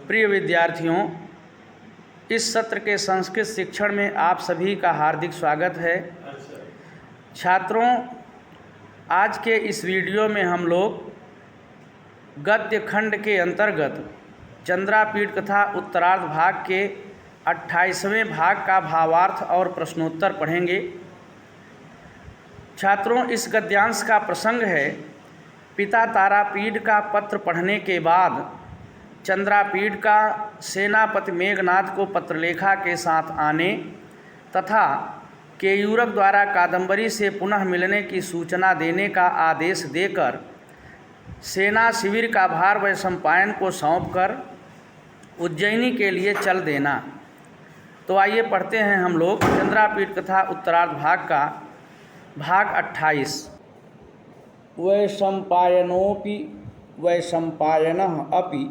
प्रिय विद्यार्थियों, इस सत्र के संस्कृत शिक्षण में आप सभी का हार्दिक स्वागत है। छात्रों, आज के इस वीडियो में हम लोग गद्य खंड के अंतर्गत चंद्रापीठ कथा उत्तरार्ध भाग के 28वें भाग का भावार्थ और प्रश्नोत्तर पढ़ेंगे। छात्रों, इस गद्यांश का प्रसंग है, पिता तारापीठ का पत्र पढ़ने के बाद चंद्रापीठ का सेनापति मेघनाद को पत्रलेखा के साथ आने तथा केयूरक द्वारा कादंबरी से पुनः मिलने की सूचना देने का आदेश देकर सेना शिविर का भार वैशंपायन को सौंपकर उज्जैनी के लिए चल देना। तो आइए पढ़ते हैं हम लोग चंद्रापीठ कथा उत्तरार्ध भाग का भाग 28। वैशंपायनोपि वैशंपायनः अपि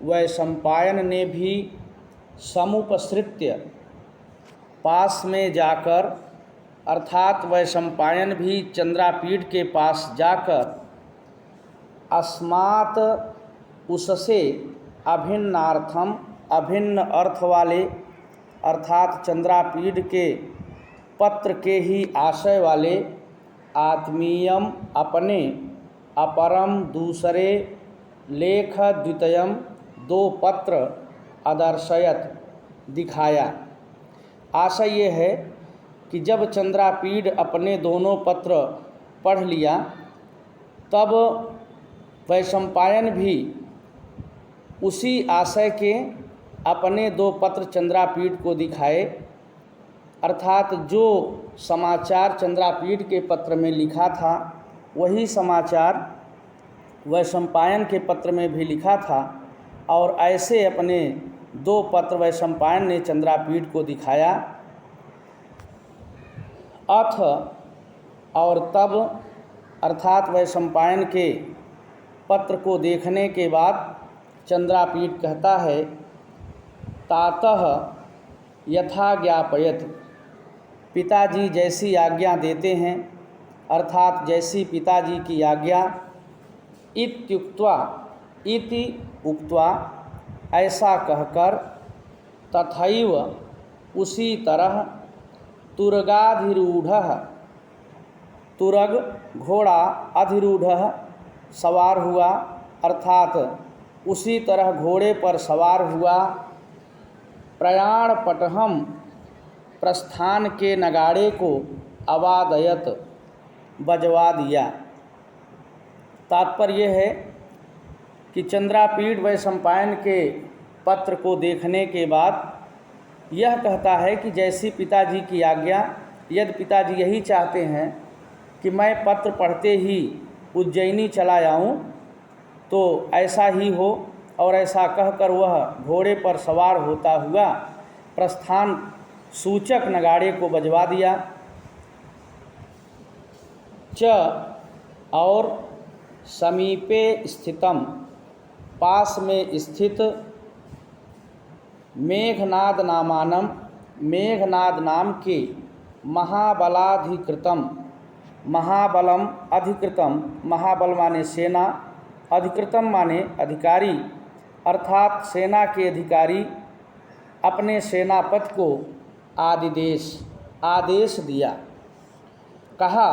वैशंपायन ने भी समुपसृत्य पास में जाकर अर्थात वैशंपायन भी चंद्रापीठ के पास जाकर अस्मात् उससे अभिन्नार्थम अभिन्न अर्थ वाले अर्थात चंद्रापीठ के पत्र के ही आशय वाले आत्मीयम अपने अपरम दूसरे लेख द्वितीयम दो पत्र अदर्शयत दिखाया। आशय ये है कि जब चंद्रापीठ अपने दोनों पत्र पढ़ लिया तब वैशंपायन भी उसी आशय के अपने दो पत्र चंद्रापीठ को दिखाए। अर्थात जो समाचार चंद्रापीठ के पत्र में लिखा था वही समाचार वैशंपायन के पत्र में भी लिखा था और ऐसे अपने दो पत्र वैशंपायन ने चंद्रापीठ को दिखाया। अथ और तब अर्थात वैशंपायन के पत्र को देखने के बाद चंद्रापीठ कहता है, तातः यथा ज्ञापयत, पिताजी जैसी आज्ञा देते हैं अर्थात जैसी पिताजी की आज्ञा, इत्युक्त्वा इति उक्त्वा ऐसा कहकर, तथैव उसी तरह तुरगाधिरूढ़ः तुरग घोड़ा अधिरूढ़ः सवार हुआ अर्थात उसी तरह घोड़े पर सवार हुआ, प्रयाणपटहम प्रस्थान के नगाड़े को अवादयत बजवा दिया। तात्पर्य है कि चंद्रापीठ वैशंपायन के पत्र को देखने के बाद यह कहता है कि जैसी पिताजी की आज्ञा, यदि पिताजी यही चाहते हैं कि मैं पत्र पढ़ते ही उज्जैनी चला आऊँ तो ऐसा ही हो, और ऐसा कहकर वह घोड़े पर सवार होता हुआ प्रस्थान सूचक नगाड़े को बजवा दिया। च और समीपे स्थितम पास में स्थित मेघनाद नामानम मेघनाद नाम के महाबलाधिकृतम महाबलम अधिकृतम महाबल माने सेना अधिकृतम माने अधिकारी अर्थात सेना के अधिकारी अपने सेनापति को आदेश दिया। कहा,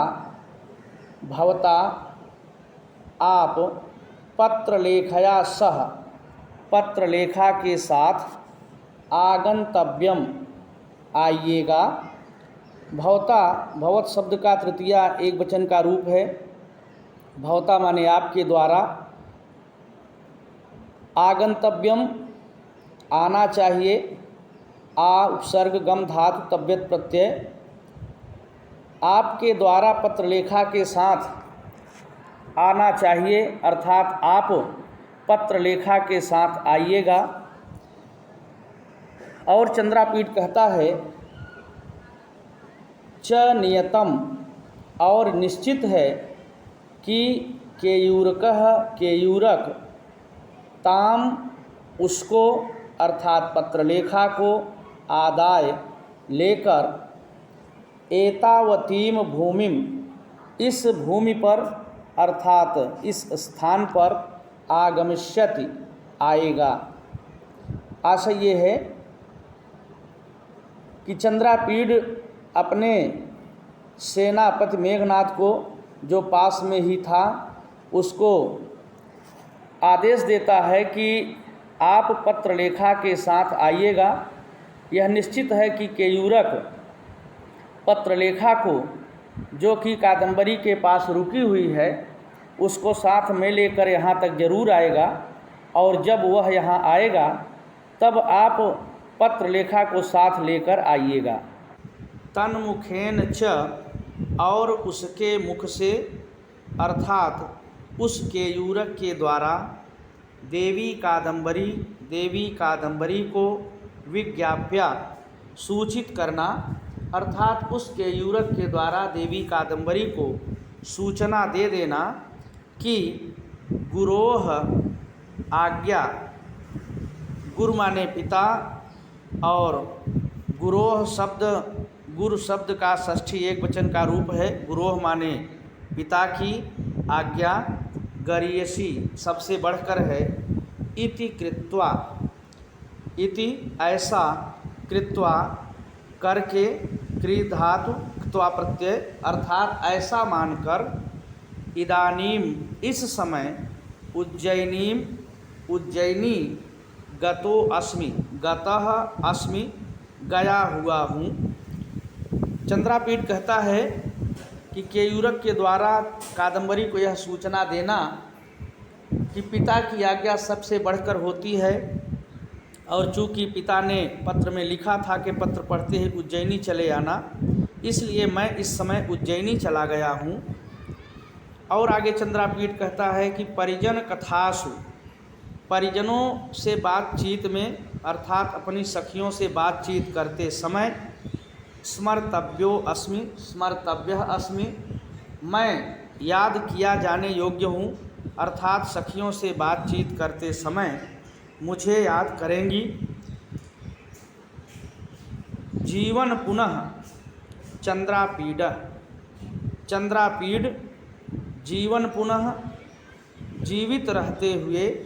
भवता आप पत्रलेखया सह पत्रलेखा के साथ आगंतव्यम आइएगा। भवता भवत शब्द का तृतीया एक वचन का रूप है। भवता माने आपके द्वारा, आगंतव्यम आना चाहिए, आ उपसर्ग गम धातु तव्यत प्रत्यय, आपके द्वारा पत्रलेखा के साथ आना चाहिए अर्थात आप पत्रलेखा के साथ आइएगा। और चंद्रापीठ कहता है, च नियतम और निश्चित है कि केयूरक ताम उसको अर्थात पत्रलेखा को आदाय लेकर एतावतीम भूमिम इस भूमि पर अर्थात इस स्थान पर आगमिष्यति आएगा। आशय ये है कि चंद्रापीड अपने सेनापति मेघनाद को, जो पास में ही था, उसको आदेश देता है कि आप पत्रलेखा के साथ आइएगा। यह निश्चित है कि केयूरक पत्रलेखा को, जो कि कादंबरी के पास रुकी हुई है, उसको साथ में लेकर यहाँ तक जरूर आएगा, और जब वह यहाँ आएगा तब आप पत्रलेखा को साथ लेकर आइएगा। तन्मुखेन च, और उसके मुख से, अर्थात उस केयूरक के द्वारा, देवी कादंबरी को विज्ञाप्या, सूचित करना, अर्थात उस केयूरक के द्वारा देवी कादंबरी को सूचना दे देना कि गुरोह आज्ञा, गुरु माने पिता, और गुरोह शब्द, गुरु शब्द का षष्ठी एक वचन का रूप है। गुरोह माने पिता की आज्ञा, गरीयसी सबसे बढ़कर है, इति कृत्वा, इति ऐसा, कृत्वा करके, क्री धातु क्त्वा प्रत्यय, अर्थात ऐसा मानकर, इदानीम इस समय, उज्जैनी गतो अस्मि, गतः अस्मि गया हुआ हूँ। चंद्रापीड कहता है कि केयूरक के द्वारा कादंबरी को यह सूचना देना कि पिता की आज्ञा सबसे बढ़कर होती है, और चूँकि पिता ने पत्र में लिखा था कि पत्र पढ़ते ही उज्जैनी चले आना, इसलिए मैं इस समय उज्जैनी चला गया हूँ। और आगे चंद्रापीड कहता है कि परिजन कथासु, परिजनों से बातचीत में, अर्थात अपनी सखियों से बातचीत करते समय, स्मर्तव्य अस्मि, मैं याद किया जाने योग्य हूँ, अर्थात सखियों से बातचीत करते समय मुझे याद करेंगी। जीवन पुनः चंद्रापीड जीवन पुनः, जीवित रहते हुए,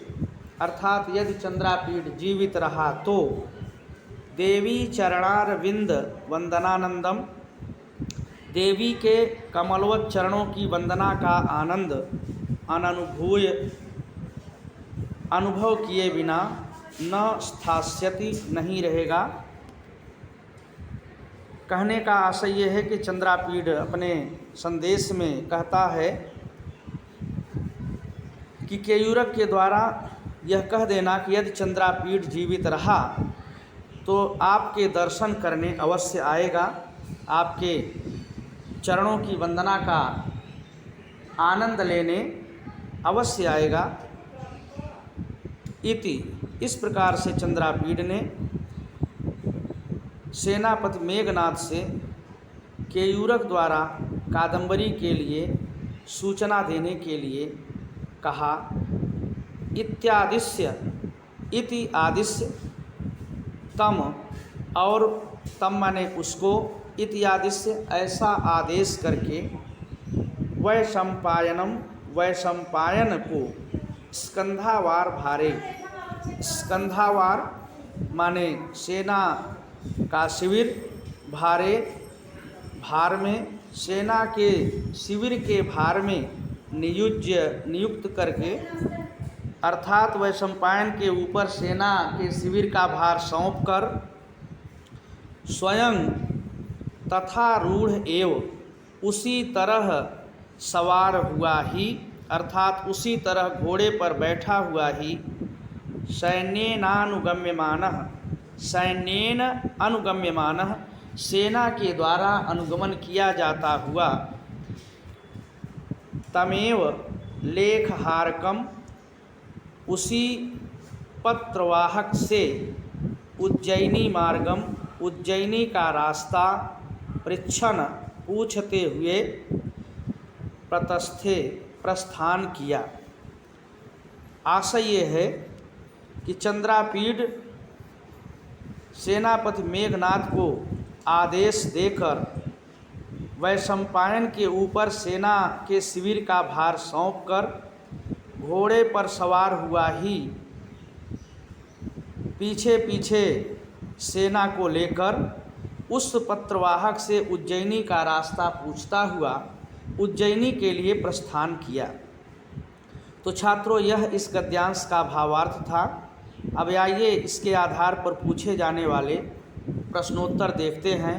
अर्थात यदि चंद्रापीड जीवित रहा तो, देवी चरणारविंद वंदनानंदम, देवी के कमलवत चरणों की वंदना का आनंद अनुभव किए बिना न स्थास्यति, नहीं रहेगा। कहने का आशय ये है कि चंद्रापीड अपने संदेश में कहता है कि केयूरक के द्वारा यह कह देना कि यदि चंद्रापीड जीवित रहा तो आपके दर्शन करने अवश्य आएगा, आपके चरणों की वंदना का आनंद लेने अवश्य आएगा। इति, इस प्रकार से चंद्रापीड ने सेनापति मेघनाद से केयूरक द्वारा कादंबरी के लिए सूचना देने के लिए कहा। इत्यादिश्य, इति आदिश्य, तम, और तम माने उसको, इत्यादिश्य ऐसा आदेश करके, वैशंपायन को स्कंधावार भारे, स्कंधावार माने सेना का शिविर, भारे भार में, सेना के शिविर के भार में नियुक्त करके, अर्थात वैशंपायन के ऊपर सेना के शिविर का भार सौंप कर, स्वयं तथा रूढ़ एव, उसी तरह सवार हुआ ही, अर्थात उसी तरह घोड़े पर बैठा हुआ ही, सैन्येन अनुगम्यमानः, सेना के द्वारा अनुगमन किया जाता हुआ, तमेव लेखहारकम, उसी पत्रवाहक से, उज्जैनी मार्गम, उज्जैनी का रास्ता, पृच्छन पूछते हुए, प्रस्थान किया। आशय ये है कि चंद्रापीड सेनापति मेघनाद को आदेश देकर वैशंपायन के ऊपर सेना के शिविर का भार सौंपकर घोड़े पर सवार हुआ ही पीछे पीछे सेना को लेकर उस पत्रवाहक से उज्जैनी का रास्ता पूछता हुआ उज्जैनी के लिए प्रस्थान किया। तो छात्रों, यह इस गद्यांश का भावार्थ था। अब आइए इसके आधार पर पूछे जाने वाले प्रश्नोत्तर देखते हैं।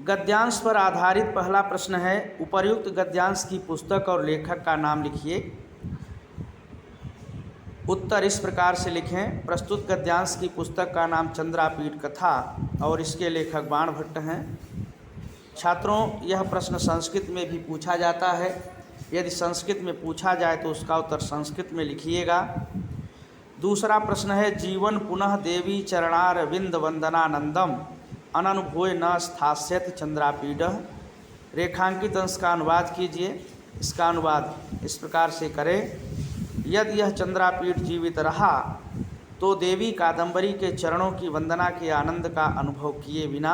गद्यांश पर आधारित पहला प्रश्न है, उपर्युक्त गद्यांश की पुस्तक और लेखक का नाम लिखिए। उत्तर इस प्रकार से लिखें। प्रस्तुत गद्यांश की पुस्तक का नाम चंद्रापीठ कथा और इसके लेखक बाणभट्ट हैं। छात्रों, यह प्रश्न संस्कृत में भी पूछा जाता है। यदि संस्कृत में पूछा जाए तो उसका उत्तर संस्कृत में लिखिएगा। दूसरा प्रश्न है, जीवन पुनः देवी चरणारविंद वंदनानंदम अननुभूय न स्थास्यत चंद्रापीडः। रेखांकित अंश का अनुवाद कीजिए। इसका अनुवाद इस प्रकार से करें, यदि यह चंद्रापीठ जीवित रहा तो देवी कादंबरी के चरणों की वंदना के आनंद का अनुभव किए बिना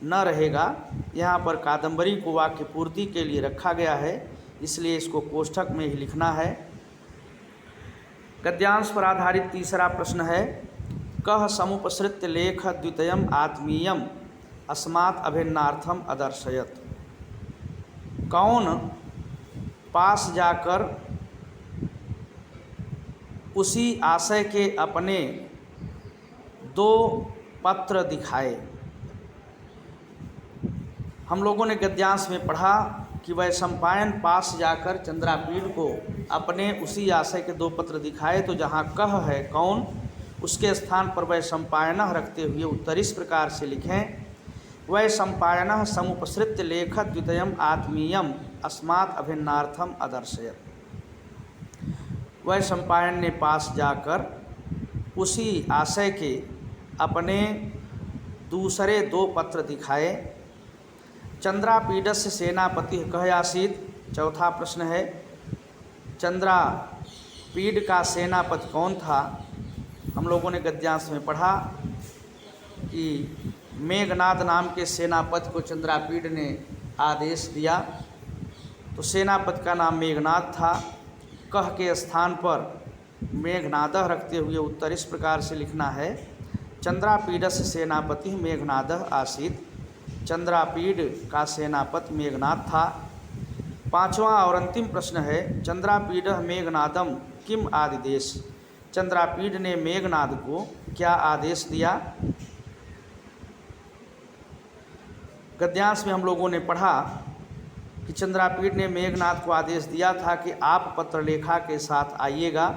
न रहेगा। यहाँ पर कादंबरी को वाक्य पूर्ति के लिए रखा गया है, इसलिए इसको कोष्ठक में ही लिखना है। गद्यांश पर आधारित तीसरा प्रश्न है, कह समुपसृत्य लेख द्वितीयम आत्मीयम अस्मात् अभिन्नार्थम अदर्शयत। कौन पास जाकर उसी आशय के अपने दो पत्र दिखाए। हम लोगों ने गद्यांश में पढ़ा कि वैशंपायन पास जाकर चंद्रापीठ को अपने उसी आशय के दो पत्र दिखाए। तो जहाँ कह है कौन, उसके स्थान पर वैशंपायन रखते हुए उत्तर इस प्रकार से लिखें, वैशंपायन समुपसृत्य लेख द्वितीयम आत्मीयम अस्मात् अभिन्नार्थम अदर्शयत। वैशंपायन ने पास जाकर उसी आशय के अपने दूसरे दो पत्र दिखाए। चंद्रापीडस्य सेनापति कह आसीत। चौथा प्रश्न है, चंद्रापीड का सेनापति कौन था। हम लोगों ने गद्यांश में पढ़ा कि मेघनाद नाम के सेनापति को चंद्रापीड ने आदेश दिया। तो सेनापति का नाम मेघनाद था। कह के स्थान पर मेघनादः रखते हुए उत्तर इस प्रकार से लिखना है, चंद्रापीडस्य सेनापति मेघनादः आसीत। चंद्रापीड का सेनापति मेघनाद था। पांचवा और अंतिम प्रश्न है, चंद्रापीडः मेघनादम किम आदिदेश। चंद्रापीड ने मेघनाद को क्या आदेश दिया। गद्यांश में हम लोगों ने पढ़ा कि चंद्रापीड ने मेघनाद को आदेश दिया था कि आप पत्रलेखा के साथ आइएगा।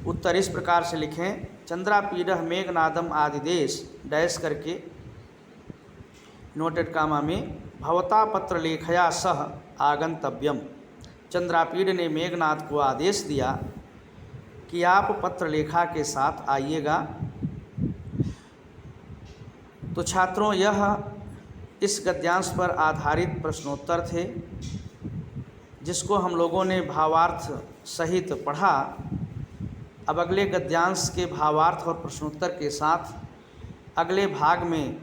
उत्तर इस प्रकार से लिखें, चंद्रापीडः मेघनादम आदिदेश डैश करके नोटेड कामा में भवता पत्रलेखया सह आगंतव्यम। चंद्रापीड ने मेघनाद को आदेश दिया कि आप पत्रलेखा के साथ आइएगा। तो छात्रों, यह इस गद्यांश पर आधारित प्रश्नोत्तर थे, जिसको हम लोगों ने भावार्थ सहित पढ़ा। अब अगले गद्यांश के भावार्थ और प्रश्नोत्तर के साथ अगले भाग में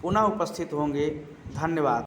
पुनः उपस्थित होंगे। धन्यवाद।